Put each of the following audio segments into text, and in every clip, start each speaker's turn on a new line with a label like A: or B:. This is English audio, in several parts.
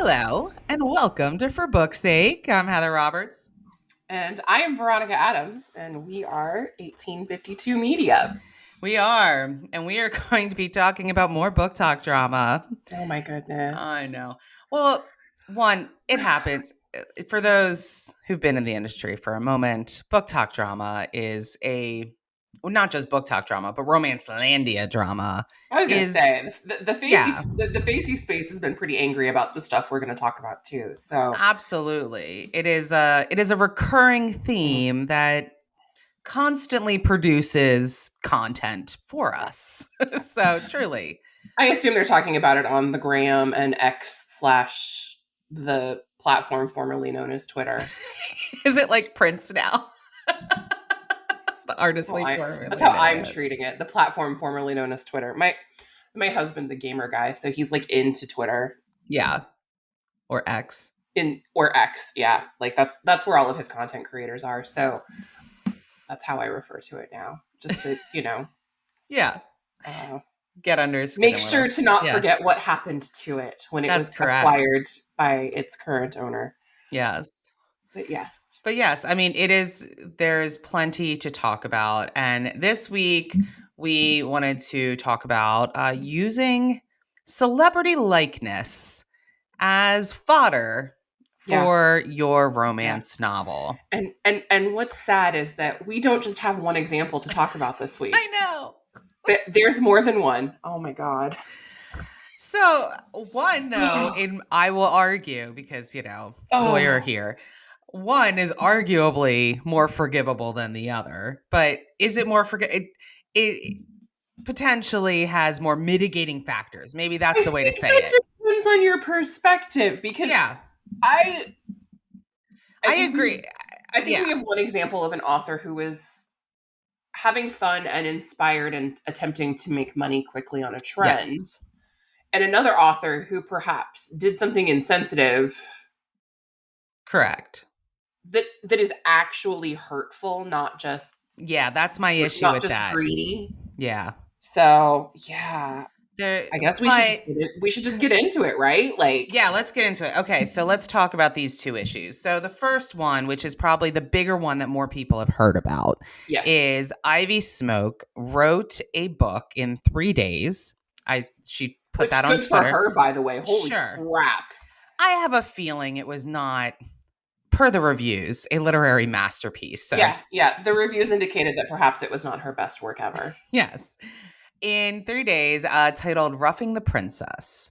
A: Hello, and welcome to For Book's Sake. I'm Heather Roberts.
B: And I am Veronica Adams, and we are 1852 Media.
A: We are, and we are going to be talking about more book talk drama.
B: Oh my goodness.
A: I know. Well, one, it happens. For those who've been in the industry for a moment, book talk drama is not just book talk drama, but Romance-landia drama.
B: I was going to say,
A: Yeah,
B: the facey space has been pretty angry about the stuff we're going to talk about too. So
A: absolutely. It is a recurring theme that constantly produces content for us. So truly.
B: I assume they're talking about it on the gram and X/ the platform formerly known as Twitter.
A: Is it like Prince now? The artistly formerly
B: That's how
A: known
B: I'm
A: as.
B: treating it. The platform formerly known as Twitter. My husband's a gamer guy, so he's like into Twitter.
A: Yeah. Or X.
B: Or X, yeah. Like that's where all of his content creators are. So that's how I refer to it now. Just to,
A: Yeah. Get under his skin
B: make
A: a little.
B: sure to not
A: Yeah.
B: forget what happened to it when it
A: That's
B: was
A: correct.
B: acquired by its current owner.
A: Yes.
B: But yes.
A: But yes, I mean, there's plenty to talk about. And this week, we wanted to talk about using celebrity likeness as fodder for your romance novel.
B: And what's sad is that we don't just have one example to talk about this week.
A: I know.
B: There's more than one. Oh my God.
A: So one though, I will argue because, lawyer here. One is arguably more forgivable than the other, but is it more it potentially has more mitigating factors. Maybe that's the way to say it.
B: Depends on your perspective, because I
A: agree.
B: I think we have one example of an author who is having fun and inspired and attempting to make money quickly on a trend. Yes. And another author who perhaps did something insensitive.
A: Correct.
B: That is actually hurtful, not just
A: that's my issue
B: not
A: with
B: just
A: that.
B: greedy.
A: Yeah.
B: So I guess we should just get into it, right?
A: Let's get into it. Okay, so let's talk about these two issues. So the first one, which is probably the bigger one that more people have heard about, is Ivy Smoke wrote a book in 3 days. She put that on Twitter.
B: For her, by the way. Holy crap.
A: I have a feeling it was not, per the reviews, a literary masterpiece. So.
B: Yeah. The reviews indicated that perhaps it was not her best work ever.
A: Yes. In 3 days, titled Roughing the Princess.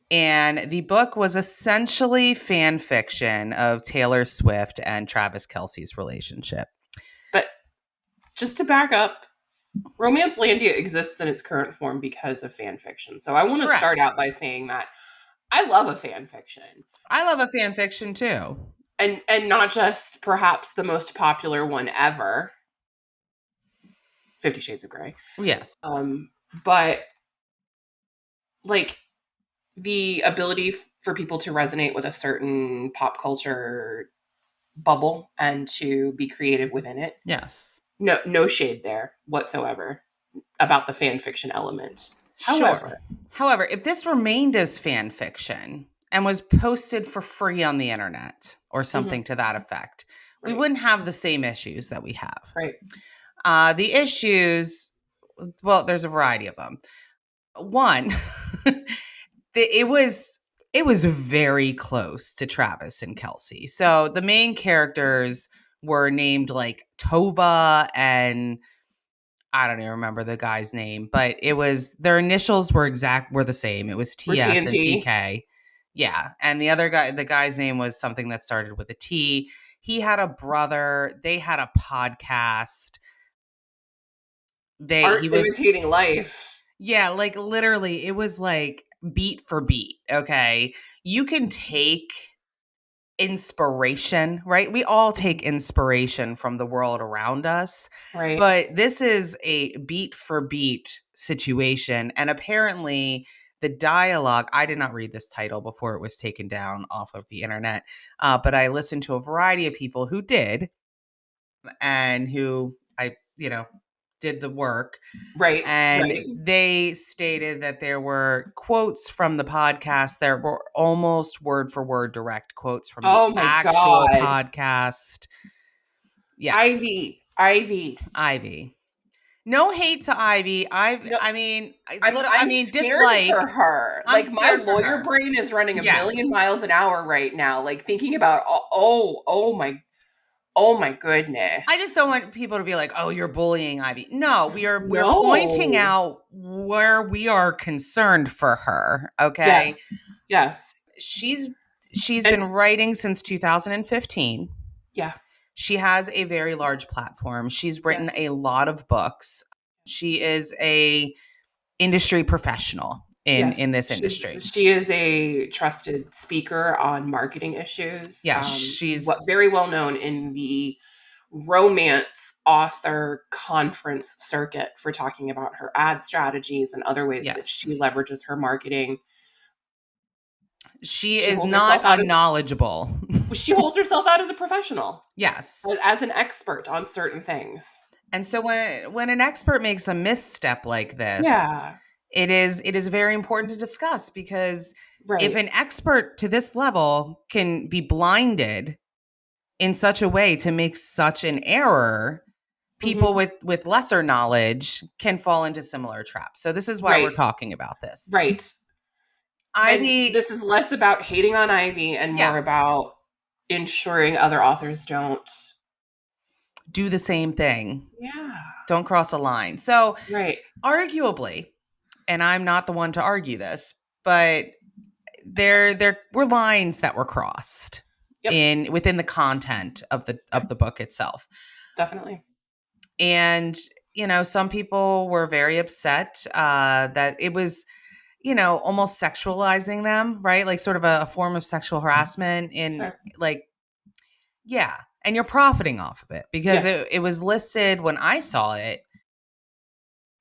A: And the book was essentially fan fiction of Taylor Swift and Travis Kelce's relationship.
B: But just to back up, Romance-landia exists in its current form because of fan fiction. So I want to start out by saying that I love a fan fiction.
A: I love a fan fiction too.
B: And not just perhaps the most popular one ever, 50 Shades of Grey.
A: Yes.
B: But like the ability for people to resonate with a certain pop culture bubble and to be creative within it.
A: Yes.
B: No shade there whatsoever about the fan fiction element.
A: However, if this remained as fan fiction and was posted for free on the internet or something to that effect, we wouldn't have the same issues that we have.
B: Right.
A: The issues, well, there's a variety of them. One, it was very close to Travis and Kelce. So the main characters were named like Tova and I don't even remember the guy's name, but it was their initials were the same. It was TS and TK. Yeah. And the guy's name was something that started with a T. He had a brother. They had a podcast.
B: He was imitating life.
A: Yeah, like literally, it was like beat for beat. Okay. You can take inspiration, right? We all take inspiration from the world around us.
B: Right.
A: But this is a beat for beat situation. And apparently, the dialogue, I did not read this title before it was taken down off of the internet, but I listened to a variety of people who did and who did the work.
B: Right.
A: And
B: Right.
A: they stated that there were quotes from the podcast that were almost word for word direct quotes from the
B: Oh my
A: actual
B: God.
A: podcast. Yes.
B: Ivy.
A: No hate to Ivy.
B: No,
A: I mean,
B: I'm scared
A: dislike.
B: for her.
A: I'm
B: Like my
A: scared for
B: lawyer
A: her.
B: brain is running a
A: Yes.
B: million miles an hour right now. Like thinking about oh my goodness.
A: I just don't want people to be like, "Oh, you're bullying Ivy." No, we're pointing
B: No.
A: out where we are concerned for her, okay?
B: Yes. Yes.
A: She's been
B: And
A: writing since 2015.
B: yeah.
A: She has a very large platform. She's written
B: Yes.
A: a lot of books. She is a industry professional in
B: Yes.
A: this industry.
B: She is a trusted speaker on marketing issues.
A: Yeah, she's
B: What very well known in the romance author conference circuit for talking about her ad strategies and other ways that
A: yes.
B: she leverages her marketing.
A: She
B: She
A: is
B: holds
A: not
B: herself out as
A: unknowledgeable.
B: she holds herself out as a professional,
A: Yes.
B: as an expert on certain things.
A: And so when an expert makes a misstep like this,
B: Yeah,
A: it is very important to discuss, because if
B: right.
A: an expert to this level can be blinded in such a way to make such an error, people
B: Hmm.
A: with lesser knowledge can fall into similar traps. So this is why we're
B: Right,
A: talking about this.
B: right. And
A: Ivy,
B: this is less about hating on Ivy and more
A: yeah,
B: about ensuring other authors don't.
A: do the same thing.
B: Yeah,
A: Don't cross a line. So
B: right.
A: arguably, and I'm not the one to argue this, but there were lines that were crossed
B: Yep,
A: in within the content
B: yep,
A: of the book itself.
B: definitely.
A: And some people were very upset that it was almost sexualizing them, right? Like sort of a form of sexual harassment in,
B: Sure.
A: like, yeah, and you're profiting off of it, because
B: Yes.
A: it was listed when I saw it,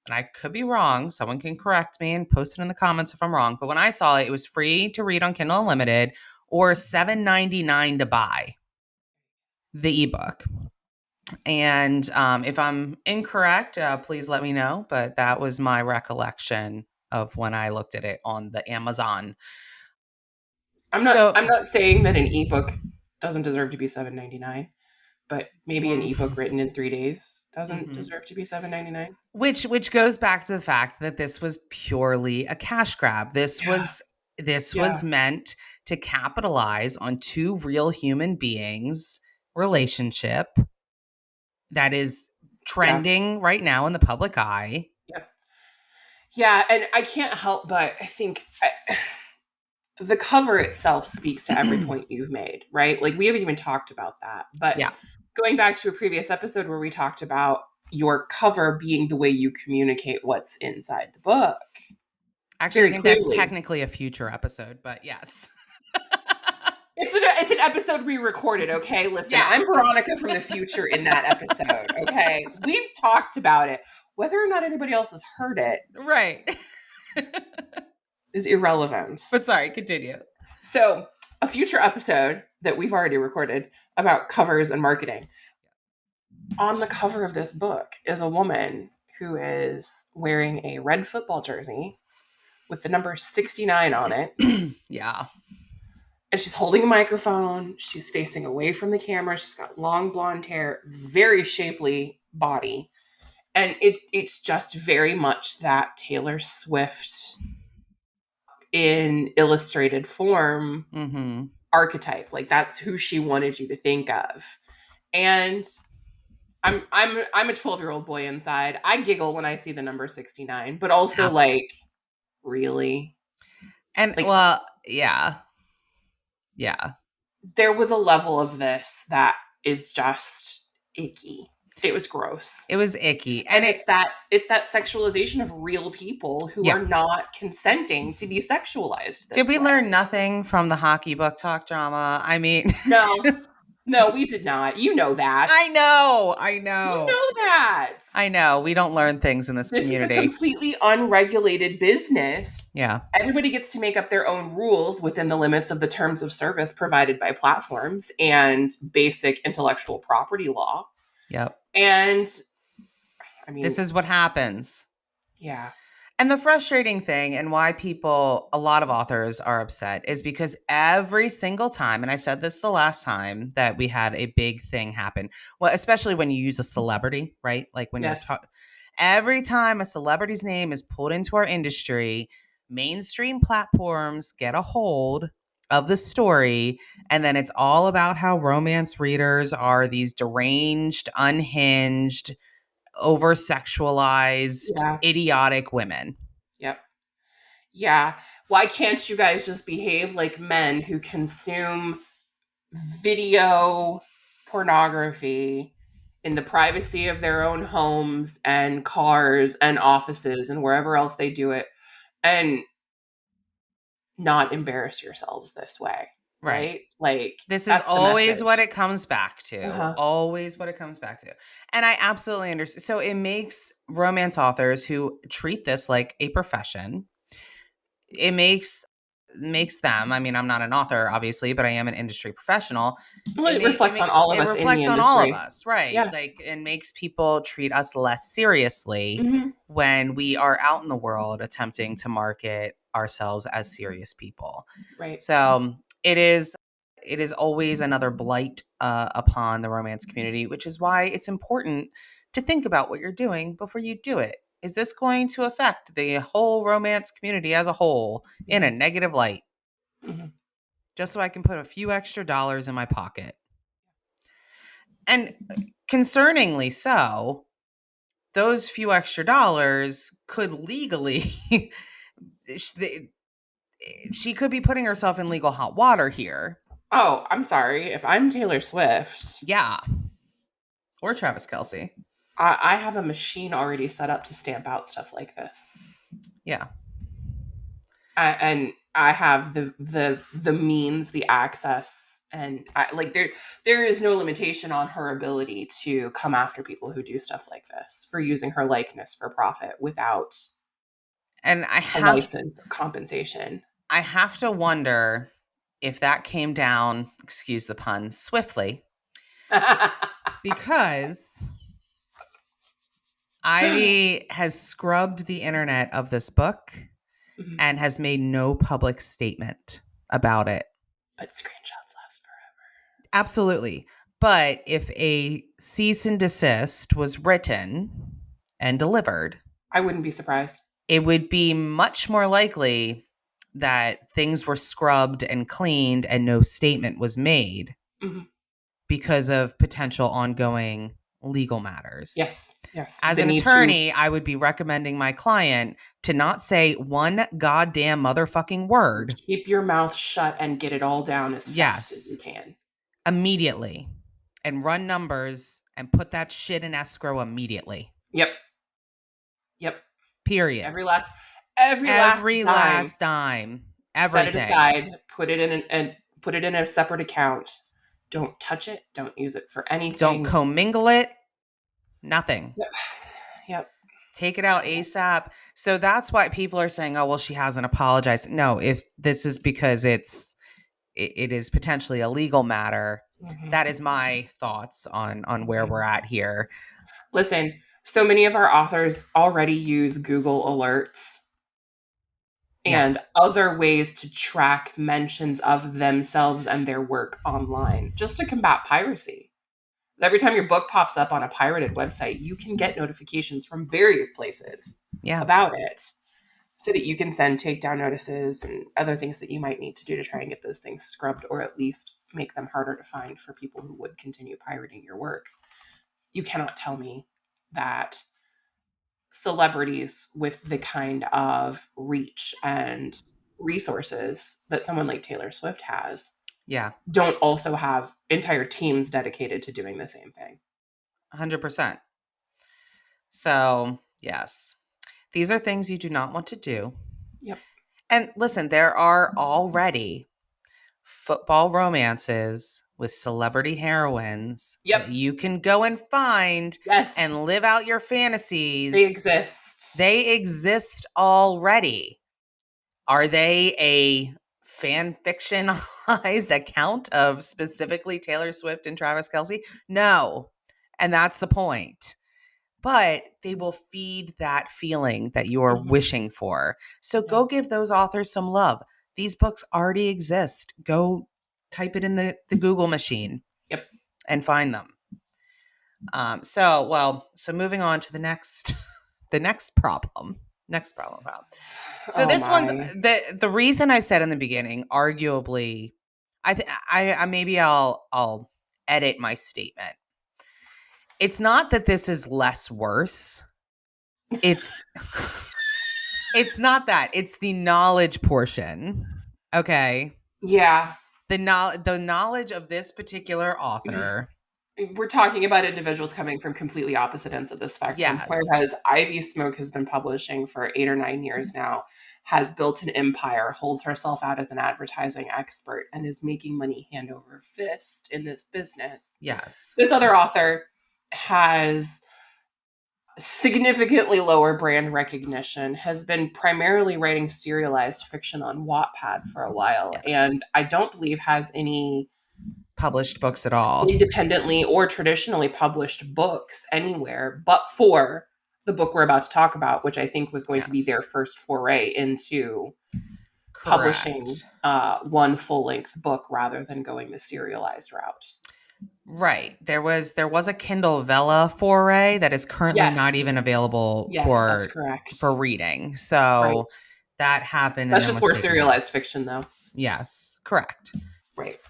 A: and I could be wrong. Someone can correct me and post it in the comments if I'm wrong. But when I saw it, it was free to read on Kindle Unlimited or $7.99 to buy the ebook. And if I'm incorrect, please let me know. But that was my recollection of when I looked at it on the Amazon. So,
B: I'm not saying that an ebook doesn't deserve to be $7.99, but maybe an
A: mm,
B: ebook written in 3 days doesn't
A: mhm.
B: deserve to be $7.99.
A: Which goes back to the fact that this was purely a cash grab.
B: Yeah.
A: This was
B: Yeah.
A: meant to capitalize on two real human beings relationship that is
B: Yeah.
A: trending right now in the public eye.
B: Yeah. Yeah. And I can't help but I think the cover itself speaks to every point you've made, right? Like we haven't even talked about that. But
A: Yeah.
B: going back to a previous episode where we talked about your cover being the way you communicate what's inside the book
A: Actually, I
B: very
A: think that's
B: clearly.
A: technically a future episode, but yes.
B: It's an episode we recorded, okay? Listen,
A: Yes.
B: I'm Veronica from the future in that episode, okay? We've talked about it. Whether or not anybody else has heard it
A: Right.
B: is irrelevant.
A: But sorry, continue.
B: So, a future episode that we've already recorded about covers and marketing. On the cover of this book is a woman who is wearing a red football jersey with the number 69 on it.
A: Yeah.
B: And she's holding a microphone. She's facing away from the camera. She's got long blonde hair, very shapely body. And it's just very much that Taylor Swift in illustrated form
A: Mm-hmm.
B: archetype. Like that's who she wanted you to think of. And I'm a 12-year-old boy inside. I giggle when I see the number 69, but also
A: Yeah.
B: like, really?
A: And
B: Like
A: well, yeah. Yeah.
B: there was a level of this that is just icky. It was gross.
A: It was icky.
B: And
A: And
B: it's that sexualization of real people who
A: yeah.
B: are not consenting to be sexualized
A: Did
B: this
A: we
B: way.
A: learn nothing from the hockey book talk drama? I mean,
B: No, we did not. You know that.
A: I know.
B: You know that.
A: I know. We don't learn things in this
B: This is a
A: community.
B: completely unregulated business.
A: Yeah.
B: Everybody gets to make up their own rules within the limits of the terms of service provided by platforms and basic intellectual property law.
A: Yep.
B: And I mean,
A: This is what happens.
B: yeah.
A: And the frustrating thing, and why a lot of authors are upset, is because every single time, and I said this the last time that we had a big thing happen, well, especially when you use a celebrity, right? Like when you're
B: Yes.
A: every time a celebrity's name is pulled into our industry, mainstream platforms get a hold of the story, and then it's all about how romance readers are these deranged, unhinged, over sexualized,
B: Yeah.
A: idiotic women.
B: Yep. Yeah. Why can't you guys just behave like men who consume video pornography in the privacy of their own homes and cars and offices and wherever else they do it, and not embarrass yourselves this way,
A: Right.
B: right? Like,
A: This is
B: that's the
A: always what
B: message.
A: it comes back to.
B: Uh-huh.
A: Always what it comes back to. And I absolutely understand. So it makes romance authors who treat this like a profession, it makes them, I mean, I'm not an author obviously, but I am an industry professional.
B: Well, it reflects on all of
A: It
B: us in the
A: reflects on all of
B: industry.
A: us, right?
B: Yeah.
A: Like, it makes people treat us less seriously
B: Hmm.
A: when we are out in the world attempting to market ourselves as serious people.
B: Right.
A: So it is always another blight upon the romance community, which is why it's important to think about what you're doing before you do it. Is this going to affect the whole romance community as a whole in a
B: Hmm.
A: negative light?
B: Hmm.
A: Just so I can put a few extra dollars in my pocket. And concerningly so, those few extra dollars could legally, she could be putting herself in legal hot water here.
B: Oh, I'm sorry. If I'm Taylor Swift,
A: Yeah. Or Travis Kelsey.
B: I have a machine already set up to stamp out stuff like this.
A: Yeah.
B: And I have the means, the access, and like there is no limitation on her ability to come after people who do stuff like this for using her likeness for profit without
A: And
B: a license or compensation.
A: I have to wonder if that came down, excuse the pun, swiftly, because Ivy has scrubbed the internet of this book
B: Mhm.
A: and has made no public statement about it.
B: But screenshots last forever.
A: Absolutely. But if a cease and desist was written and delivered,
B: I wouldn't be surprised.
A: it would be much more likely that things were scrubbed and cleaned and no statement was made
B: Hmm.
A: because of potential ongoing legal matters.
B: Yes, yes.
A: As
B: The
A: an
B: need to
A: attorney, I would be recommending my client to not say one goddamn motherfucking word.
B: keep your mouth shut and get it all down as fast as you
A: Yes,
B: can.
A: immediately, and run numbers and put that shit in escrow immediately.
B: Yep, yep.
A: Period.
B: Every last
A: Every
B: dime.
A: last dime,
B: Set it
A: everything.
B: aside. Put it in and put it in a separate account. Don't touch it. Don't use it for
A: Don't
B: anything.
A: commingle it, nothing.
B: Yep. Yep.
A: Take it out
B: Yeah.
A: ASAP. So that's why people are saying, oh, well, she hasn't apologized. No, if this is because it is potentially a legal matter.
B: Mhm.
A: That is my thoughts on where
B: Mhm.
A: we're at here.
B: Listen, so many of our authors already use Google Alerts
A: Yeah.
B: and other ways to track mentions of themselves and their work online just to combat piracy. Every time your book pops up on a pirated website, you can get notifications from various places
A: Yeah.
B: about it so that you can send takedown notices and other things that you might need to do to try and get those things scrubbed or at least make them harder to find for people who would continue pirating your work. You cannot tell me that celebrities with the kind of reach and resources that someone like Taylor Swift has
A: Yeah.
B: don't also have entire teams dedicated to doing the same thing.
A: 100%. So, yes. These are things you do not want to do.
B: Yep.
A: And listen, there are already football romances with celebrity heroines
B: Yep.
A: that you can go and find
B: Yes.
A: and live out your
B: They
A: fantasies.
B: exist.
A: They exist already. Are they a fan fictionalized account of specifically Taylor Swift and Travis Kelsey? No. And that's the point. but they will feed that feeling that you are
B: Mhm.
A: wishing for. So
B: Yeah.
A: go give those authors some love. These books already exist. Go type it in the Google machine
B: Yep.
A: and find them. So moving on to the next, the next problem. Next problem. So
B: Oh
A: this one's
B: my.
A: the reason I said in the beginning, arguably, I maybe I'll edit my statement. It's not that this is less worse. It's it's not that. It's the knowledge portion. Okay.
B: Yeah.
A: The knowledge of this particular author.
B: We're talking about individuals coming from completely opposite ends of the spectrum.
A: Yes.
B: Whereas Ivy Smoke has been publishing for 8 or 9 years now, has built an empire, holds herself out as an advertising expert, and is making money hand over fist in this business.
A: Yes.
B: This other author has significantly lower brand recognition, has been primarily writing serialized fiction on Wattpad for a while,
A: Yes.
B: and I don't believe has any
A: Published books at all.
B: independently or traditionally published books anywhere but for the book we're about to talk about, which I think was going to be
A: Yes.
B: their first foray into publishing
A: Correct.
B: one full length book rather than going the serialized route.
A: Right. There was a Kindle Vella foray that is currently not
B: Yes,
A: even available
B: yes, that's correct.
A: for reading.
B: Right.
A: So that happened and
B: That's
A: then
B: just
A: was
B: for
A: taken down.
B: serialized fiction, though.
A: Yes, correct.
B: Right.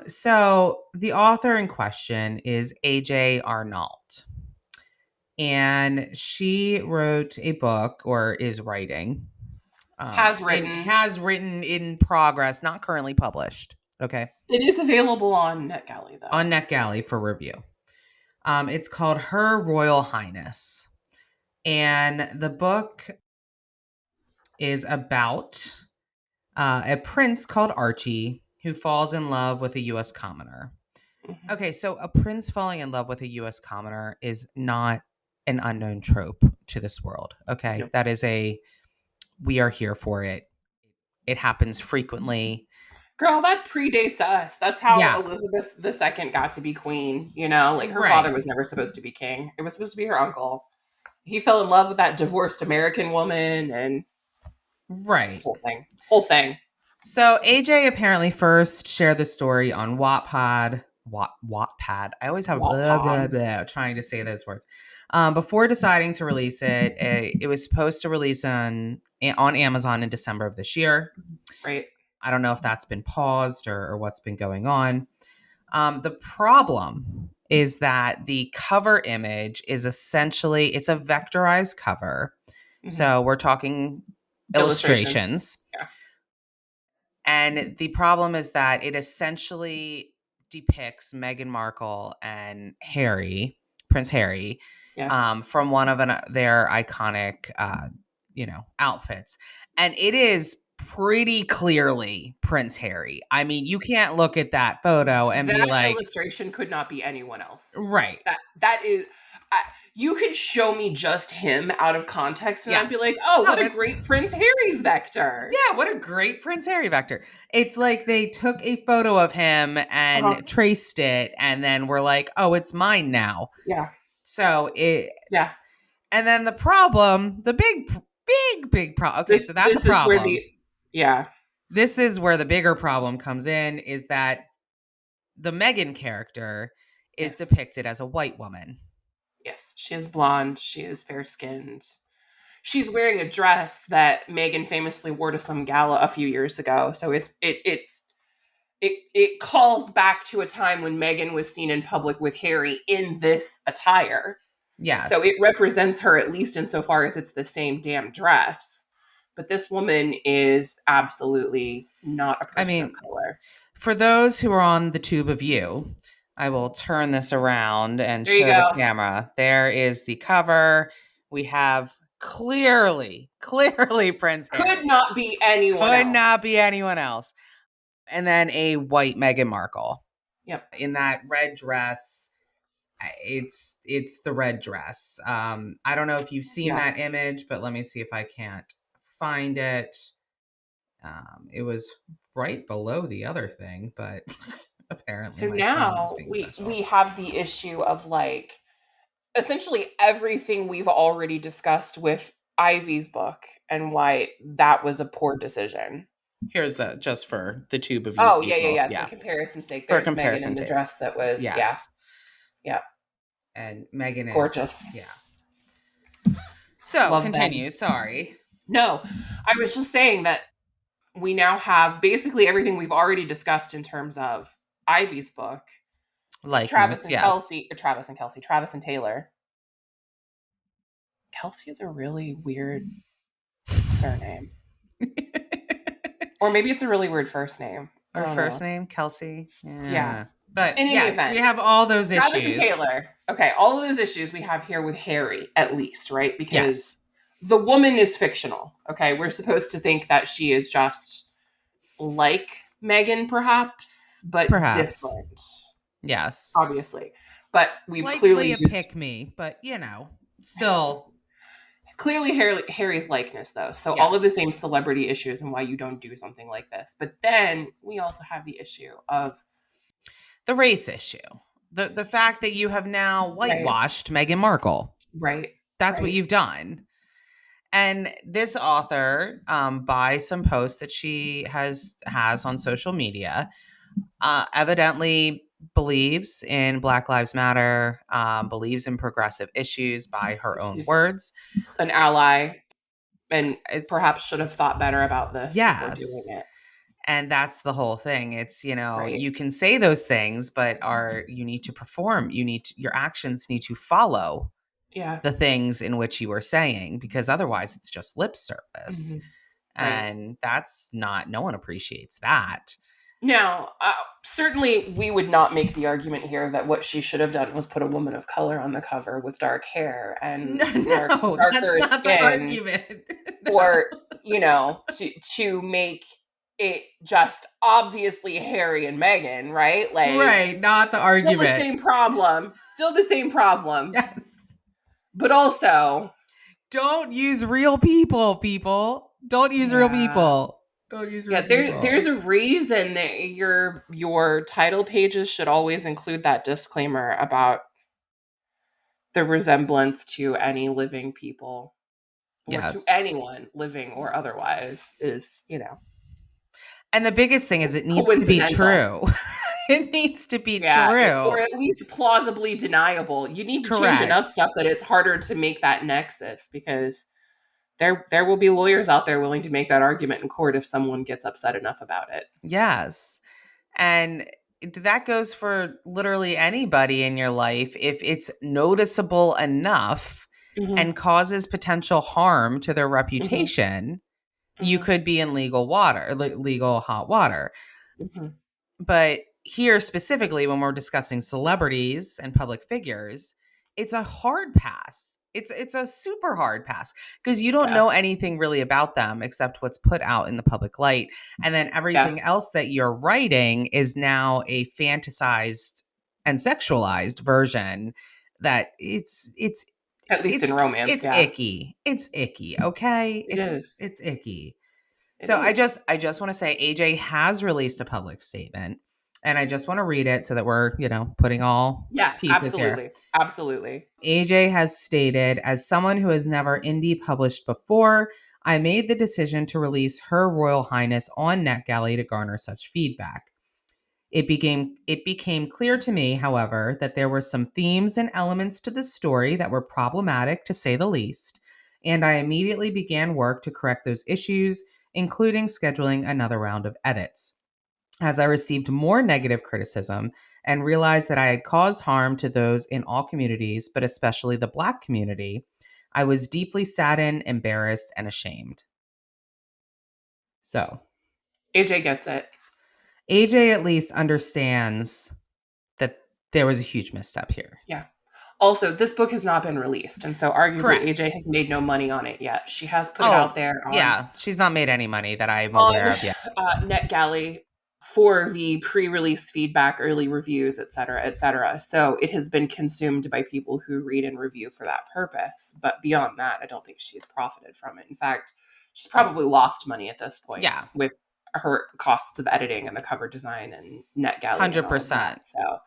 A: So the author in question is AJ Arnault. And she wrote a book, or is writing. Has written in progress, not currently published. Okay.
B: It is available on NetGalley,
A: On
B: though.
A: NetGalley for review. It's called Her Royal Highness. And the book is about a prince called Archie who falls in love with a U.S. commoner.
B: Mhm.
A: Okay, so a prince falling in love with a U.S. commoner is not an unknown trope to this world. Okay,
B: Yep.
A: that is we are here for it. It happens frequently.
B: Girl, that predates us. That's how
A: Yeah,
B: Elizabeth II got to be queen. You know, like her
A: right,
B: father was never supposed to be king. It was supposed to be her uncle. He fell in love with that divorced American woman, and it's a
A: right.
B: whole thing. Whole thing.
A: So AJ apparently first shared the story on Wattpad. Wattpad. I always have blah, blah,
B: Wattpad.
A: blah, trying to say those words. Before deciding to release it, it was supposed to release on Amazon in December of this year.
B: Right.
A: I don't know if that's been paused or what's been going on. The problem is that the cover image is essentially it's a vectorized cover.
B: Hmm.
A: So we're talking
B: Illustration.
A: illustrations.
B: Yeah.
A: And the problem is that it essentially depicts Meghan Markle and Prince Harry,
B: Yes.
A: from one of their iconic, outfits. And it is pretty clearly Prince Harry. I mean, you can't look at that photo and be
B: That
A: like,
B: illustration could not be anyone else.
A: right.
B: That is. I, you could show me just him out of context, and
A: Yeah.
B: I'd be like, "Oh,
A: No,
B: what a
A: that's
B: great Prince Harry vector!"
A: yeah, what a great Prince Harry vector. It's like they took a photo of him
B: Uh-huh.
A: and traced it and then we're like, "Oh, it's mine now."
B: Yeah.
A: So it
B: Yeah.
A: and then the problem, the big problem. Okay,
B: This
A: so that's a
B: this is where the
A: problem.
B: yeah.
A: This is where the bigger problem comes in is that the Megan character is
B: Yes.
A: depicted as a white woman.
B: Yes. She is blonde. She is fair skinned. She's wearing a dress that Megan famously wore to some gala a few years ago. So it calls back to a time when Megan was seen in public with Harry in this attire.
A: Yes.
B: So it represents her at least insofar as it's the same damn dress. But this woman is absolutely not a
A: I
B: person of
A: mean,
B: color.
A: for those who are on the tube of you, I will turn this around and
B: There you
A: show the
B: go.
A: camera. There is the cover. We have clearly Prince
B: Could
A: Harry.
B: not be anyone
A: Could
B: else.
A: not be anyone else. And then a white Meghan Markle
B: Yep.
A: in that red dress. It's the red dress. I don't know if you've seen
B: Yeah.
A: that image, but let me see if I can't find it. It was right below the other thing, but apparently
B: So
A: my phone is
B: now
A: being
B: we
A: special.
B: have the issue of like essentially everything we've already discussed with Ivy's book and why that was a poor decision.
A: Here's the just for the tube of you
B: Oh, yeah, yeah,
A: people.
B: yeah. For
A: Yeah.
B: comparison's sake,
A: For
B: there's Megan
A: comparison
B: in the
A: too.
B: dress that was, yeah,
A: Yes.
B: yeah,
A: And Megan is,
B: gorgeous.
A: yeah. So
B: Love them.
A: continue. Sorry.
B: No, I was just saying that we now have basically everything we've already discussed in terms of Ivy's book,
A: Likeness. Yes.
B: Travis and Taylor. Kelsey is a really weird surname. Or maybe it's a really weird first name. I
A: Her
B: don't
A: first
B: know.
A: name, Kelsey.
B: Yeah.
A: Yeah. But
B: In any
A: yes, we
B: event,
A: have all those
B: Travis and
A: issues.
B: Taylor. Okay, all of those issues we have here with Harry, at least, right? Because
A: Yes.
B: the woman is fictional. Okay, we're supposed to think that she is just like Megan, perhaps, but
A: Perhaps.
B: different,
A: Yes.
B: obviously. But we've
A: Likely
B: clearly
A: a
B: used
A: pick me, but still.
B: Harry's likeness, though. So all of
A: Yes.
B: the same celebrity issues and why you don't do something like this. But then we also have the issue of
A: The race issue. The fact that you have now
B: right,
A: whitewashed Meghan Markle.
B: right,
A: That's what
B: right.
A: you've done. And this author, by some posts that she has on social media, evidently believes in Black Lives Matter, believes in progressive issues by her own
B: She's
A: words.
B: an ally and
A: It-
B: perhaps should have thought better about this before doing
A: yes.
B: it.
A: And that's the whole thing. It's,
B: Right.
A: you can say those things, but you need to perform. Your actions need to follow
B: Yeah.
A: the things in which you are saying, because otherwise it's just lip service.
B: Hmm. Right.
A: And that's not, no one appreciates that.
B: Now, certainly we would not make the argument here that what she should have done was put a woman of color on the cover with dark hair and
A: No, that's
B: darker
A: not the
B: skin,
A: argument. No.
B: or to make it just obviously Harry and Meghan, right? Like,
A: Right, not the
B: still the
A: argument.
B: same problem, still the same problem,
A: Yes.
B: but also,
A: Don't use real people. Don't use real
B: yeah.
A: people. Don't use
B: Yeah,
A: real
B: there's
A: people.
B: a reason that your title pages should always include that disclaimer about the resemblance to any living people or to
A: Yes.
B: anyone living or otherwise is,
A: And the biggest thing is it needs to be
B: coincidental.
A: true. It needs to be
B: Yeah,
A: true.
B: or at least plausibly deniable. You need to change enough
A: Correct.
B: stuff that it's harder to make that nexus, because there will be lawyers out there willing to make that argument in court if someone gets upset enough about it.
A: Yes. And that goes for literally anybody in your life. If it's noticeable enough
B: Hmm.
A: and causes potential harm to their
B: Hmm.
A: reputation, you
B: Hmm.
A: could be in legal hot water.
B: Hmm.
A: But here specifically, when we're discussing celebrities and public figures, it's a hard pass. It's a super hard pass, because you don't
B: Yeah.
A: know anything really about them except what's put out in the public light. And then
B: Yeah.
A: everything else that you're writing is now a fantasized and sexualized version that
B: At least in romance,
A: it's
B: yeah.
A: icky. It's icky, okay?
B: It is.
A: It's icky.
B: It
A: So
B: is.
A: I just want to say AJ has released a public statement, and I just want to read it so that we're, putting all
B: Yeah,
A: pieces here.
B: absolutely. Absolutely.
A: AJ has stated, as someone who has never indie published before, I made the decision to release Her Royal Highness on NetGalley to garner such feedback. It became clear to me, however, that there were some themes and elements to the story that were problematic, to say the least, and I immediately began work to correct those issues, including scheduling another round of edits. As I received more negative criticism and realized that I had caused harm to those in all communities, but especially the Black community, I was deeply saddened, embarrassed, and ashamed. So,
B: AJ gets it.
A: AJ at least understands that there was a huge misstep here.
B: Yeah. Also, this book has not been released, and so arguably AJ
A: Correct.
B: has made no money on it yet. She has put it out
A: Oh,
B: there on
A: yeah. She's not made any money that I'm
B: on
A: aware of yet.
B: NetGalley for the pre-release feedback, early reviews, et cetera, et cetera. So it has been consumed by people who read and review for that purpose. But beyond that, I don't think she's profited from it. In fact, she's probably lost money at this point
A: Yeah,
B: with her costs of editing and the cover design and NetGalley and all of that.
A: 100%.
B: So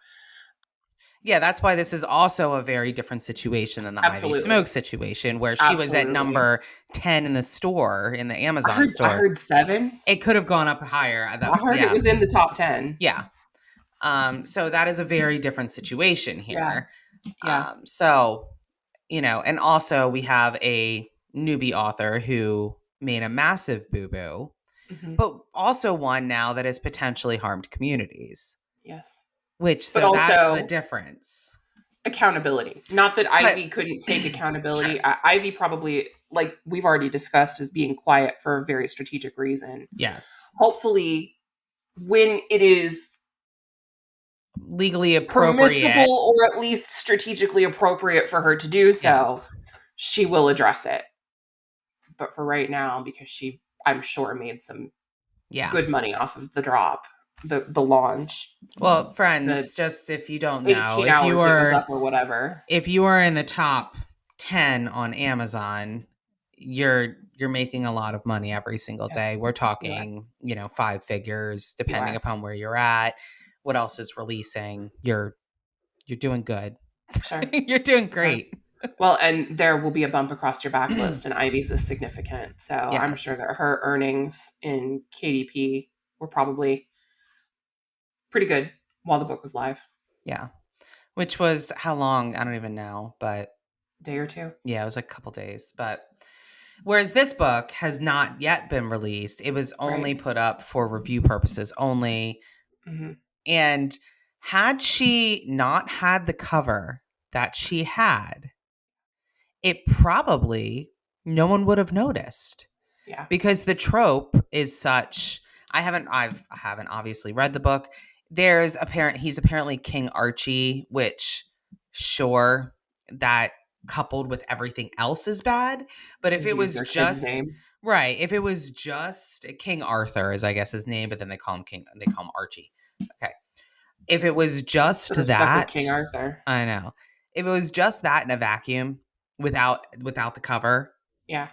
A: Yeah, that's why this is also a very different situation than the Ivy
B: Absolutely.
A: Smoke situation, where she was at
B: Absolutely.
A: number 10 in the store, in the
B: I
A: Amazon
B: heard I
A: store.
B: heard 7.
A: It could have gone up higher.
B: I heard it
A: Yeah.
B: was in the top 10.
A: Yeah. So that is a very different situation
B: Yeah.
A: here.
B: Yeah.
A: So, and also we have a newbie author who made a massive boo-boo,
B: Mhm.
A: but also one now that has potentially harmed communities,
B: Yes. But
A: so that's the
B: also
A: difference.
B: accountability. Not that
A: But
B: Ivy couldn't take
A: sure.
B: accountability. Ivy probably, like we've already discussed, is being quiet for a very strategic reason.
A: Yes.
B: Hopefully, when it is
A: Legally appropriate.
B: permissible or at least strategically appropriate for her to do so,
A: Yes.
B: she will address it. But for right now, because she, I'm sure, made some
A: Yeah.
B: good money off of the drop, the launch,
A: Well,
B: the
A: friends, just if you don't know,
B: 18
A: if you
B: hours it was
A: are
B: up or whatever.
A: in the top 10 on Amazon, you're making a lot of money every single day.
B: Yes,
A: We're
B: you are.
A: talking, 5 figures
B: You
A: depending
B: are.
A: upon where you're at, what else is releasing. You're doing good.
B: Sure.
A: You're doing
B: Sure.
A: great.
B: Well, and there will be a bump across your backlist, and Ivy's is significant. So I'm sure
A: Yes.
B: that her earnings in KDP were probably pretty good while the book was live.
A: Yeah. Which was how long? I don't even know, but
B: Day or two.
A: yeah, it was like a couple days. But whereas this book has not yet been released, it was only
B: Right.
A: put up for review purposes only.
B: Hmm.
A: And had she not had the cover that she had, it probably no one would have noticed,
B: Yeah.
A: because the trope is such. I haven't obviously read the book. He's apparently King Archie, which, sure, that coupled with everything else is bad. But if
B: Just
A: it
B: use
A: was
B: their kid's
A: just
B: name.
A: right, if it was just King Arthur, is I guess his name, but then they call him King. They call him Archie. Okay, if it was
B: Should
A: just
B: have stuck with
A: that,
B: King Arthur.
A: I know. If it was just that in a vacuum, without the cover,
B: Yeah.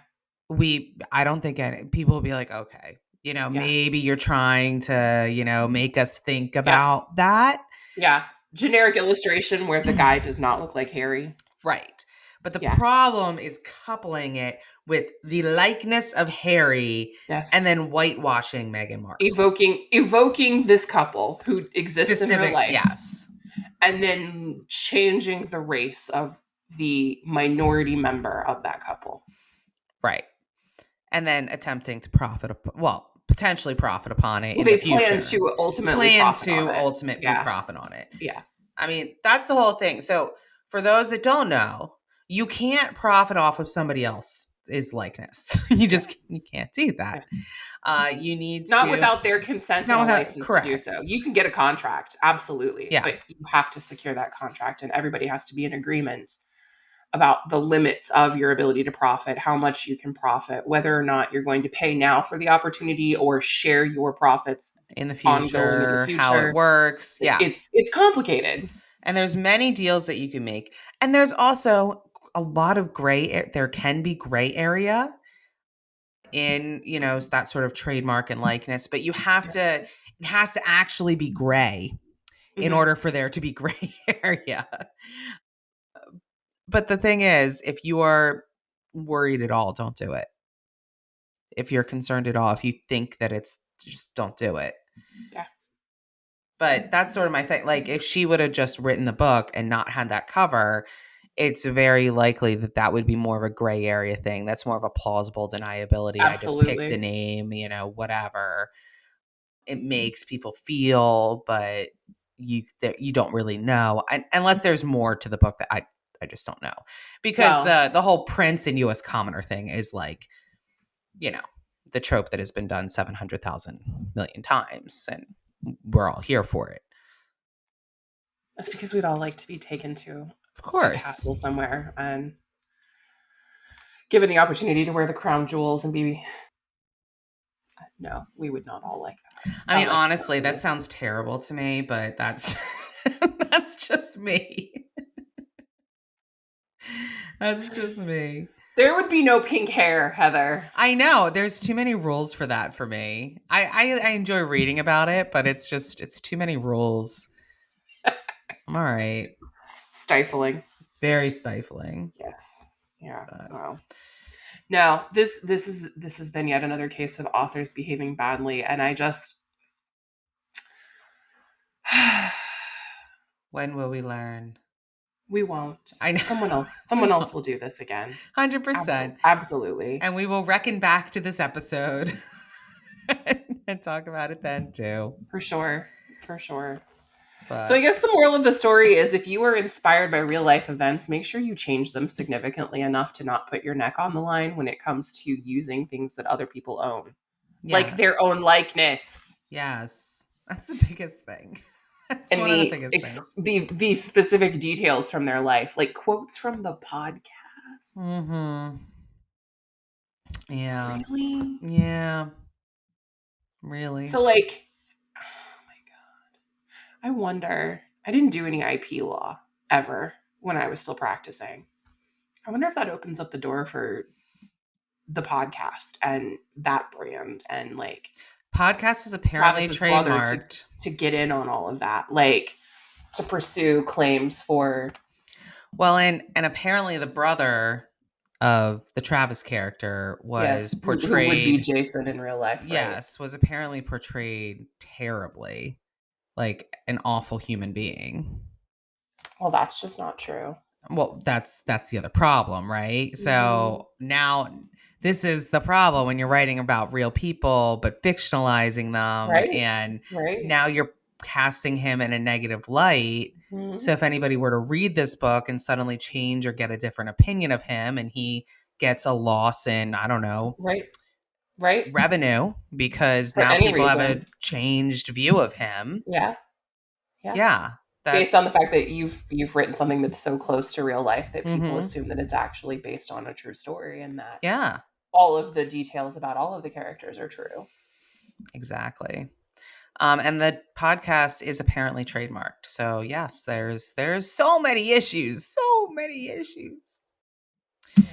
A: I don't think people will be like, okay,
B: Yeah.
A: maybe you're trying to, make us think
B: Yep.
A: about that.
B: Yeah. Generic illustration where the guy does not look like Harry.
A: Right. But the
B: Yeah.
A: problem is coupling it with the likeness of Harry and
B: Yes.
A: then whitewashing Meghan Markle.
B: Evoking this couple who exists in real
A: Specific,
B: life,
A: yes.
B: and then changing the race of the minority member of that couple.
A: Right. And then attempting to potentially profit upon it
B: Well,
A: in the
B: they
A: future.
B: plan to ultimately profit on it.
A: Ultimately
B: Yeah.
A: profit on it.
B: Yeah.
A: I mean, that's the whole thing. So for those that don't know, you can't profit off of somebody else's likeness. You can't do that. You need to
B: Not without their consent and
A: not
B: a
A: without
B: license to do
A: correct.
B: so. You can get a contract, absolutely,
A: Yeah.
B: but you have to secure that contract, and everybody has to be in agreement about the limits of your ability to profit, how much you can profit, whether or not you're going to pay now for the opportunity or share your profits
A: In the
B: ongoing in the
A: future, how it
B: future.
A: works. Yeah.
B: It's complicated.
A: And there's many deals that you can make. And there's also a lot of there can be gray area in, that sort of trademark and likeness, but it has to actually be gray in
B: Mhm.
A: order for there to be gray area. But the thing is, if you are worried at all, don't do it. If you're concerned at all, if you think that just don't do it.
B: Yeah.
A: But that's sort of my thing. Like, if she would have just written the book and not had that cover, it's very likely that would be more of a gray area thing. That's more of a plausible deniability. I just picked a
B: Absolutely.
A: name, whatever it makes people feel, but you don't really know, unless there's more to the book that I just don't know, because
B: Well,
A: the whole prince and U.S. commoner thing is like, the trope that has been done 700,000 million times, and we're all here for it.
B: that's because we'd all like to be taken to
A: Of
B: a
A: course.
B: castle somewhere and given the opportunity to wear the crown jewels and be. No, we would not all like that.
A: I mean,
B: Like
A: honestly, that sounds terrible to me, but that's that's just me. That's just me.
B: There would be no pink hair, Heather.
A: I know there's too many rules for that for me. I enjoy reading about it, but it's too many rules. I'm all right.
B: Stifling.
A: Very stifling.
B: Yes. Yeah.
A: But
B: Wow. No, this has been yet another case of authors behaving badly, and I just
A: when will we learn?
B: we won't.
A: I know.
B: Someone else will do this again.
A: 100%.
B: Absolutely.
A: And we will reckon back to this episode and talk about it then too.
B: For sure. For sure. So I
A: But
B: guess the moral of the story is if you are inspired by real life events, make sure you change them significantly enough to not put your neck on the line when it comes to using things that other people own. Like
A: yes.
B: their own likeness.
A: Yes. That's the biggest thing. That's
B: And
A: one of the biggest things.
B: these specific details from their life, like quotes from the podcast.
A: Mm-hmm. Yeah.
B: Really?
A: Yeah. Really.
B: So like, oh my God. I wonder, I didn't do any IP law ever when I was still practicing. I wonder if that opens up the door for the podcast and that brand and like
A: Podcast is apparently
B: Travis's brother
A: trademarked.
B: to get in on all of that, like to pursue claims for.
A: Well, and apparently the brother of the Travis character was
B: Yes, who would be
A: portrayed.
B: Jason in real life, right?
A: Yes, was apparently portrayed terribly, like an awful human being.
B: Well, that's just not true.
A: Well, that's the other problem, right?
B: Mhm.
A: So now this is the problem when you're writing about real people but fictionalizing them,
B: Right,
A: and
B: right.
A: now you're casting him in a negative light. So
B: Mhm.
A: if anybody were to read this book and suddenly change or get a different opinion of him, and he gets a loss in, I don't know,
B: Right, right.
A: revenue because
B: For
A: now
B: any
A: people have a
B: reason.
A: changed view of him.
B: Yeah, yeah.
A: Yeah,
B: Based on the
A: that's
B: fact that you've written something that's so close to real life that people
A: mhm.
B: assume that it's actually based on a true story and that
A: Yeah,
B: all of the details about all of the characters are true.
A: exactly. And the podcast is apparently trademarked. So yes, there's so many issues, so many issues.
B: Yeah.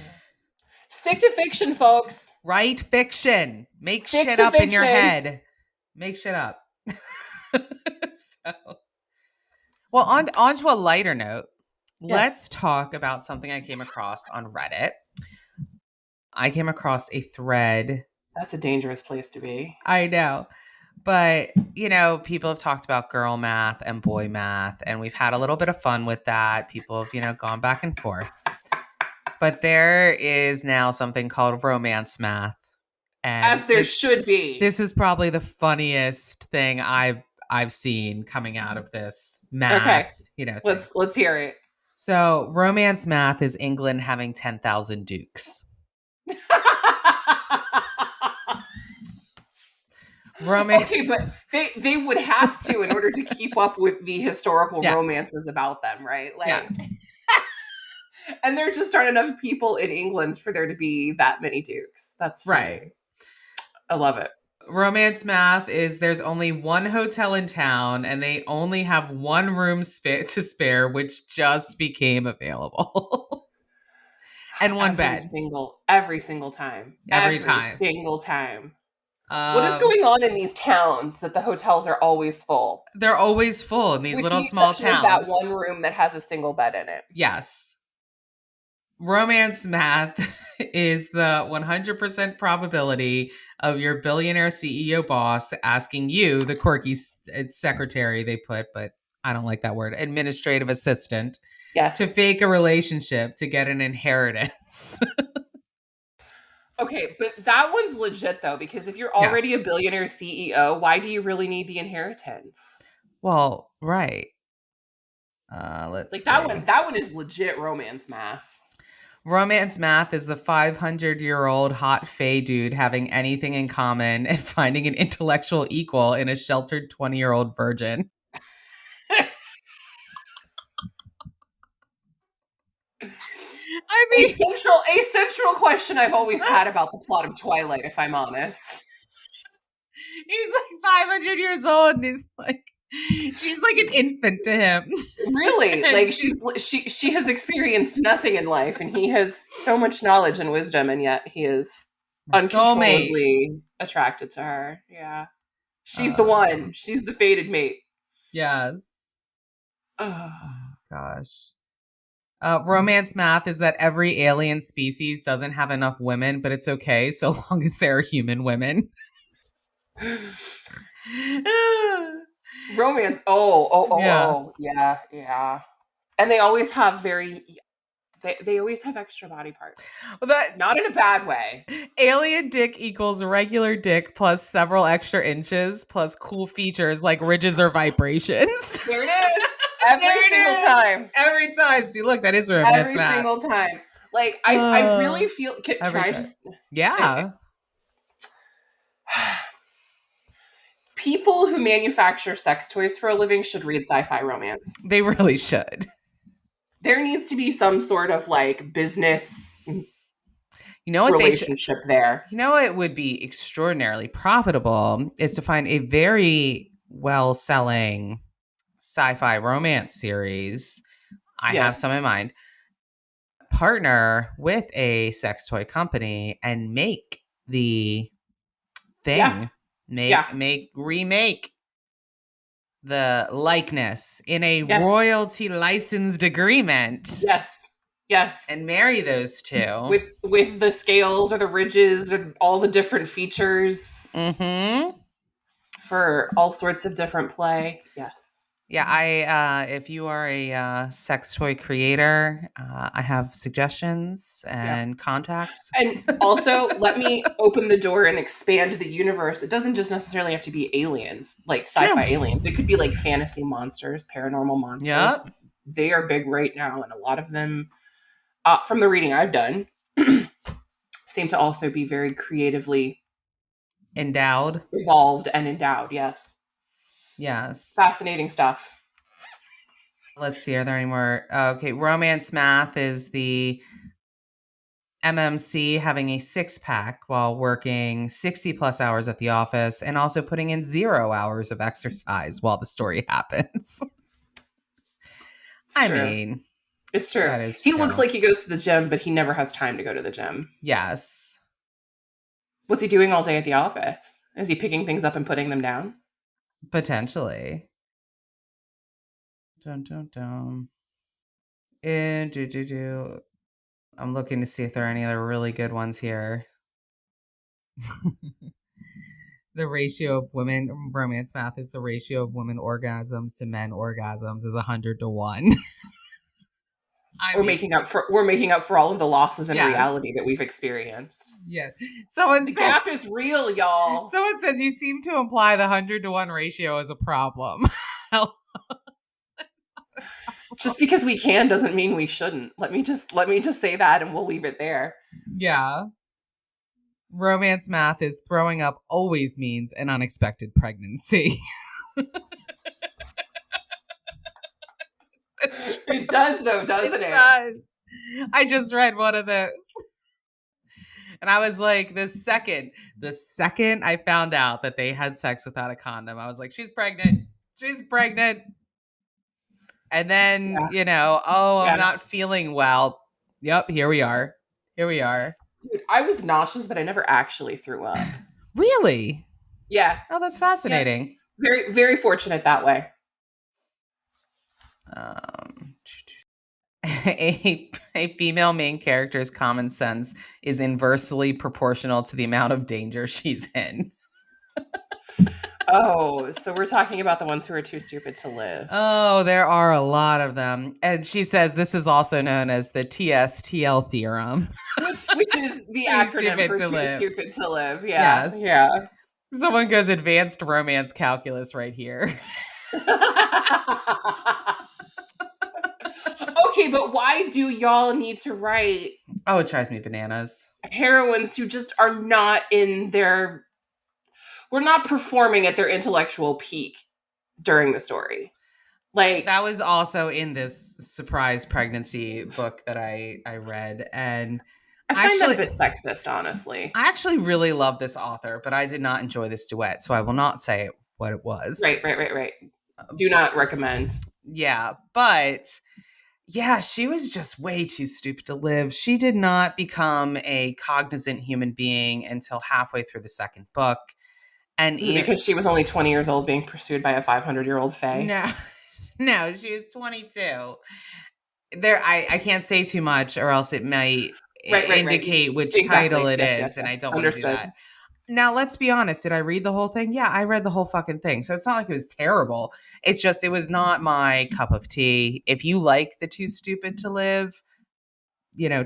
B: Stick to fiction, folks.
A: Write fiction. Make
B: Stick
A: shit
B: to
A: up in your
B: fiction.
A: head. Make shit up. So, well, on to a lighter note.
B: Yes,
A: Let's talk about something I came across on Reddit. I came across a thread.
B: that's a dangerous place to be.
A: I know. But, people have talked about girl math and boy math, and we've had a little bit of fun with that. People have, gone back and forth. But there is now something called romance math. And
B: As there should be.
A: this is probably the funniest thing I've seen coming out of this math,
B: Okay,
A: thing.
B: let's hear it.
A: So, romance math is England having 10,000 dukes.
B: Okay, but they would have to in order to keep up with the historical
A: Yeah.
B: romances about them, right? Like,
A: Yeah.
B: and there just aren't enough people in England for there to be that many dukes. That's funny.
A: Right.
B: I love it.
A: Romance math is there's only one hotel in town and they only have one room to spare, which just became available. And one bed.
B: Every single time.
A: Every
B: Every
A: time.
B: single time. What is going on in these towns that the hotels are always full?
A: They're always full in these
B: With
A: little
B: the
A: small
B: exception of
A: towns.
B: that one room that has a single bed in it.
A: Yes. Romance math is the 100% probability of your billionaire CEO boss asking you, the quirky secretary they put, but I don't like that word, administrative assistant,
B: Yes.
A: to fake a relationship to get an inheritance.
B: Okay, but that one's legit though, because if you're already a billionaire CEO, why do you really need the inheritance?
A: Well, right. Let's
B: Like
A: see.
B: that one is legit romance math.
A: Romance math is the 500-year-old hot fae dude having anything in common and finding an intellectual equal in a sheltered 20-year-old virgin. I mean,
B: a central question I've always had about the plot of Twilight, if I'm honest.
A: He's like 500 years old and she's like an infant to him.
B: Really, like she has experienced nothing in life, and he has so much knowledge and wisdom, and yet he is uncontrollably attracted to her. Yeah, she's the one. She's the fated mate.
A: Yes.
B: Oh
A: Gosh. Romance math is that every alien species doesn't have enough women, but it's okay so long as there are human women.
B: Romance. Oh, oh, oh,
A: Yeah.
B: oh. Yeah, yeah. And they always have they always have extra body parts.
A: Well, that
B: Not in a bad way.
A: alien dick equals regular dick plus several extra inches plus cool features like ridges or vibrations.
B: There it is. Every
A: There
B: single
A: it is.
B: time.
A: Every time. See, look, that is romance
B: Every
A: math.
B: single time. Like I really feel can
A: Every
B: I
A: time.
B: just
A: Yeah.
B: people who manufacture sex toys for a living should read sci-fi romance.
A: They really should.
B: There needs to be some sort of like business
A: You know what they should
B: relationship there.
A: You know what would be extraordinarily profitable is to find a very well selling sci-fi romance series. I have
B: Yes.
A: some in mind. Partner with a sex toy company and make the
B: Yeah.
A: thing.
B: Yeah.
A: Remake the likeness in a
B: Yes.
A: royalty licensed agreement
B: Yes. Yes.
A: and marry those two.
B: With the scales or the ridges or all the different features
A: Mm-hmm.
B: for all sorts of different play. Yes.
A: Yeah, if you are a sex toy creator, I have suggestions
B: Yeah.
A: and contacts.
B: And also, let me open the door and expand the universe. It doesn't just necessarily have to be aliens, like
A: True.
B: sci-fi aliens. It could be like fantasy monsters, paranormal monsters.
A: Yep.
B: They are big right now, and a lot of them, from the reading I've done, seem to also be very creatively
A: Endowed.
B: evolved and endowed. Yes,
A: Yes.
B: fascinating stuff.
A: Let's see. Are there any more? Okay. Romance math is the MMC having a six pack while working 60 plus hours at the office and also putting in 0 hours of exercise while the story happens.
B: It's
A: I
B: true.
A: mean,
B: It's true.
A: that is
B: He
A: true.
B: looks like he goes to the gym, but he never has time to go to the gym.
A: Yes.
B: What's he doing all day at the office? Is he picking things up and putting them down?
A: Potentially. Dun, dun, dun. And I'm looking to see if there are any other really good ones here. The ratio of women romance math is the ratio of women orgasms to men orgasms is 100 to 1.
B: We're making up for all of the losses in reality
A: Yes.
B: that we've experienced.
A: Yeah. Someone
B: The
A: says
B: gap is real, y'all.
A: Someone says you seem to imply the 100 to 1 ratio is a problem.
B: Just because we can doesn't mean we shouldn't. Let me just say that and we'll leave it there.
A: Yeah. Romance math is throwing up always means an unexpected pregnancy.
B: It does though, doesn't it?
A: It does. I just read one of those. And I was like, the second I found out that they had sex without a condom, I was like, she's pregnant. She's pregnant. And then,
B: Yeah.
A: I'm
B: Yeah.
A: not feeling well. Yep, here we are. Here we are.
B: Dude, I was nauseous, but I never actually threw up.
A: Really?
B: Yeah.
A: Oh, that's
B: Yeah.
A: fascinating.
B: Very, very fortunate that way.
A: A female main character's common sense is inversely proportional to the amount of danger she's in.
B: Oh, so we're talking about the ones who are too stupid to live.
A: Oh, there are a lot of them. And she says this is also known as the TSTL theorem.
B: Which is the acronym for too stupid to live. Yeah.
A: Yes.
B: Yeah.
A: Someone goes advanced romance calculus right here.
B: Okay, but why do y'all need to write
A: Oh, it drives me bananas.
B: heroines who just are not we're not performing at their intellectual peak during the story. Like
A: that was also in this surprise pregnancy book that I read, and
B: I find that a bit sexist, honestly.
A: I actually really love this author, but I did not enjoy this duet, so I will not say what it was.
B: Right. Do not recommend.
A: Yeah, but yeah, she was just way too stupid to live. She did not become a cognizant human being until halfway through the second book. And
B: Is it because she was only 20 years old being pursued by a 500-year-old fae?
A: No, she was 22. there I can't say too much or else it might
B: Right.
A: indicate which title
B: Exactly.
A: it
B: Yes,
A: is, and I don't want to do
B: Understood.
A: that. Now, let's be honest. Did I read the whole thing? Yeah, I read the whole fucking thing. So it's not like it was terrible. It's just, it was not my cup of tea. If you like the Too Stupid to Live,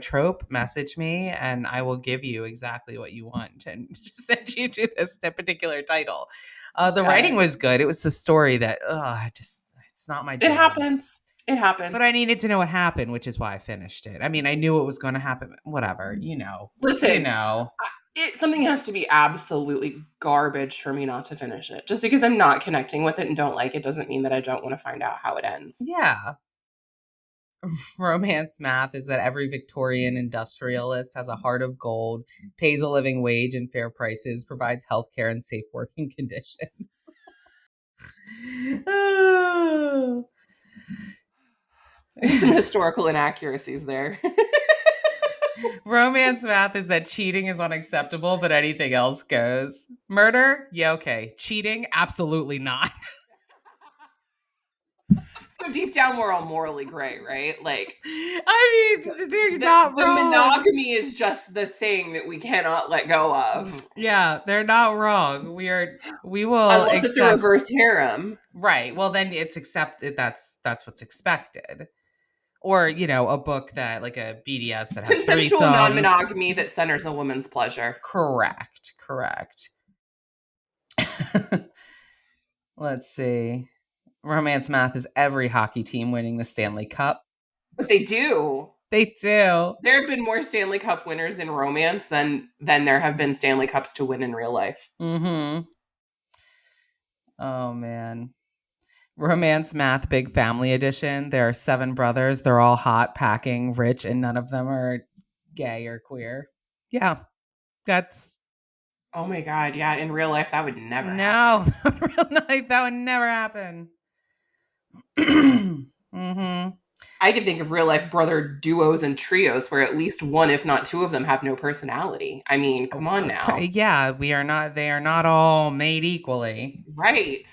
A: trope, message me and I will give you exactly what you want and send you to this particular title. The
B: Got
A: writing
B: it.
A: was good. It was the story that, it's not my
B: It
A: jam.
B: happens. It
A: But I
B: happens.
A: needed to know what happened, which is why I finished it. I mean, I knew what was going to happen. Whatever, you
B: Listen,
A: know.
B: something has to be absolutely garbage for me not to finish it. Just because I'm not connecting with it and don't like it doesn't mean that I don't want to find out how it ends.
A: Yeah. Romance math is that every Victorian industrialist has a heart of gold, pays a living wage and fair prices, provides healthcare and safe working conditions. Oh.
B: Some historical inaccuracies there.
A: Romance math is that cheating is unacceptable, but anything else goes. Murder? Yeah, okay. Cheating? Absolutely not.
B: So deep down, we're all morally gray, right? Like,
A: I mean, they're not
B: the
A: wrong.
B: monogamy is just the thing that we cannot let go of.
A: Yeah, they're not wrong. We will
B: Unless it's a
A: accept.
B: reverse harem.
A: Right. Well, then it's accepted. That's what's expected. Or, a book that, like a BDS that has
B: Consensual
A: threesomes.
B: non-monogamy that centers a woman's pleasure.
A: Correct. Let's see. Romance math is every hockey team winning the Stanley Cup.
B: But they do.
A: They do.
B: There have been more Stanley Cup winners in romance than there have been Stanley Cups to win in real life.
A: Mm-hmm. Oh, man. Romance math big family edition. There are 7 brothers. They're all hot, packing, rich, and none of them are gay or queer. Yeah, that's
B: Oh my god, yeah, in real life that would never
A: no,
B: happen.
A: real life that would never happen. Mm-hmm.
B: I can think of real life brother duos and trios where at least one, if not two of them, have no personality. I mean, come on
A: Okay,
B: now.
A: yeah, we are not. They are not all made equally.
B: Right.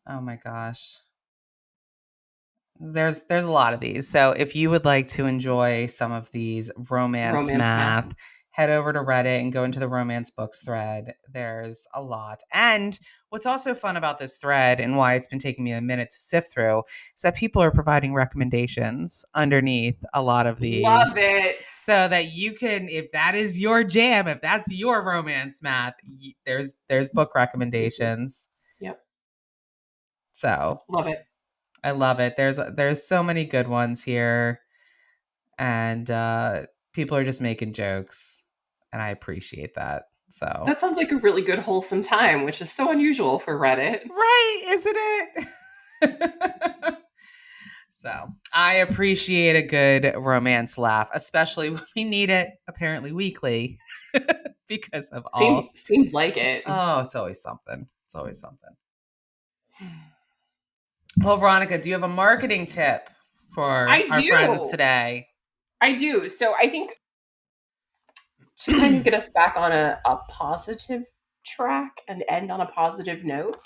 A: Oh my gosh. There's a lot of these. So if you would like to enjoy some of these romance
B: Romance math.
A: math, head over to Reddit and go into the romance books thread. There's a lot. And what's also fun about this thread and why it's been taking me a minute to sift through is that people are providing recommendations underneath a lot of
B: Love
A: these.
B: it.
A: So that you can, if that is your jam, if that's your romance math, there's book recommendations.
B: Yep.
A: So
B: Love it.
A: I love it. There's so many good ones here, and people are just making jokes, and I appreciate that. So
B: That sounds like a really good wholesome time, which is so unusual for Reddit.
A: right, isn't it? So I appreciate a good romance laugh, especially when we need it apparently weekly because of all.
B: Seems like it.
A: Oh, it's always something. It's always something. Well, Veronica, do you have a marketing tip for
B: I
A: our friends
B: do.
A: today?
B: I do. So I think to kind of get us back on a positive track and end on a positive note,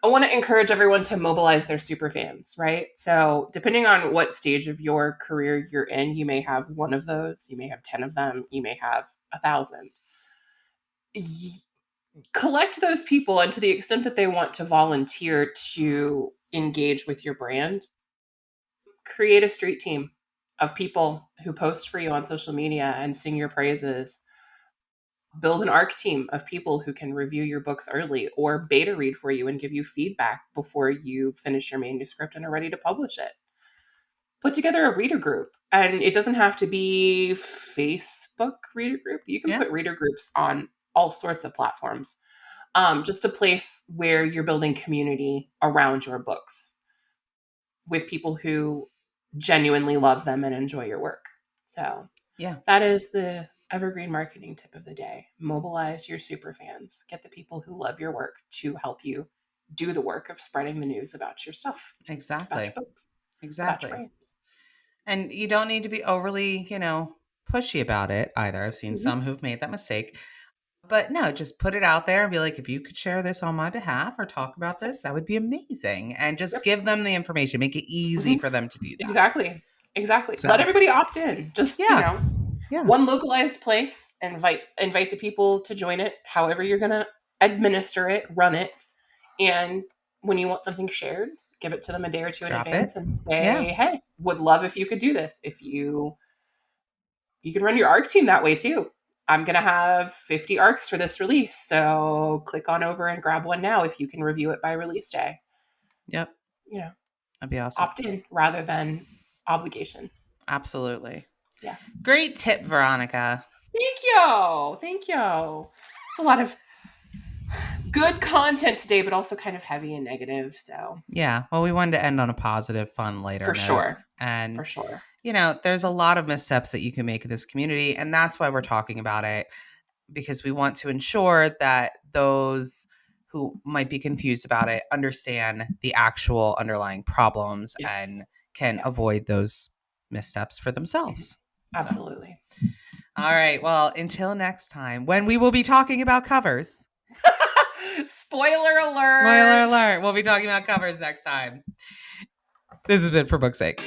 B: I want to encourage everyone to mobilize their super fans, right? So, depending on what stage of your career you're in, you may have one of those, you may have 10 of them, you may have 1,000. Collect those people, and to the extent that they want to volunteer to engage with your brand, create a street team of people who post for you on social media and sing your praises. Build an ARC team of people who can review your books early or beta read for you and give you feedback before you finish your manuscript and are ready to publish it. Put together a reader group, and it doesn't have to be Facebook reader group. You can
A: Yeah.
B: put reader groups on all sorts of platforms. Just a place where you're building community around your books with people who genuinely love them and enjoy your work. So
A: Yeah.
B: that is the evergreen marketing tip of the day. Mobilize your super fans. Get the people who love your work to help you do the work of spreading the news about your stuff, about
A: Exactly.
B: your books, about your
A: Exactly.
B: brand.
A: And you don't need to be overly, pushy about it either. I've seen
B: Mm-hmm.
A: some who've made that mistake. But no, just put it out there and be like, if you could share this on my behalf or talk about
B: Yep.
A: this, that would be amazing. And just
B: Yep.
A: give them the information. Make it easy
B: Mm-hmm.
A: for them to do that.
B: Exactly. Exactly.
A: So
B: Let everybody opt in. Just,
A: yeah.
B: one localized place, invite the people to join it, however you're going to administer it, run it. And when you want something shared, give it to them a day or two in
A: Drop it.
B: advance and say,
A: Yeah.
B: hey, would love if you could do this. If you can run your ARC team that way too. I'm going to have 50 ARCs for this release. So click on over and grab one now if you can review it by release day.
A: Yep. That'd be awesome.
B: Opt in rather than obligation.
A: Absolutely.
B: Yeah.
A: Great tip, Veronica.
B: Thank you. Thank you. It's a lot of good content today, but also kind of heavy and negative. So,
A: yeah. Well, we wanted to end on a positive, fun, lighter
B: for
A: note.
B: sure.
A: And,
B: for sure.
A: There's a lot of missteps that you can make in this community. And that's why we're talking about it, because we want to ensure that those who might be confused about it understand the actual underlying problems and can avoid those missteps for themselves.
B: Absolutely.
A: So. All right. Well, until next time, when we will be talking about covers.
B: Spoiler alert.
A: Spoiler alert. We'll be talking about covers next time. This has been For Book's Sake.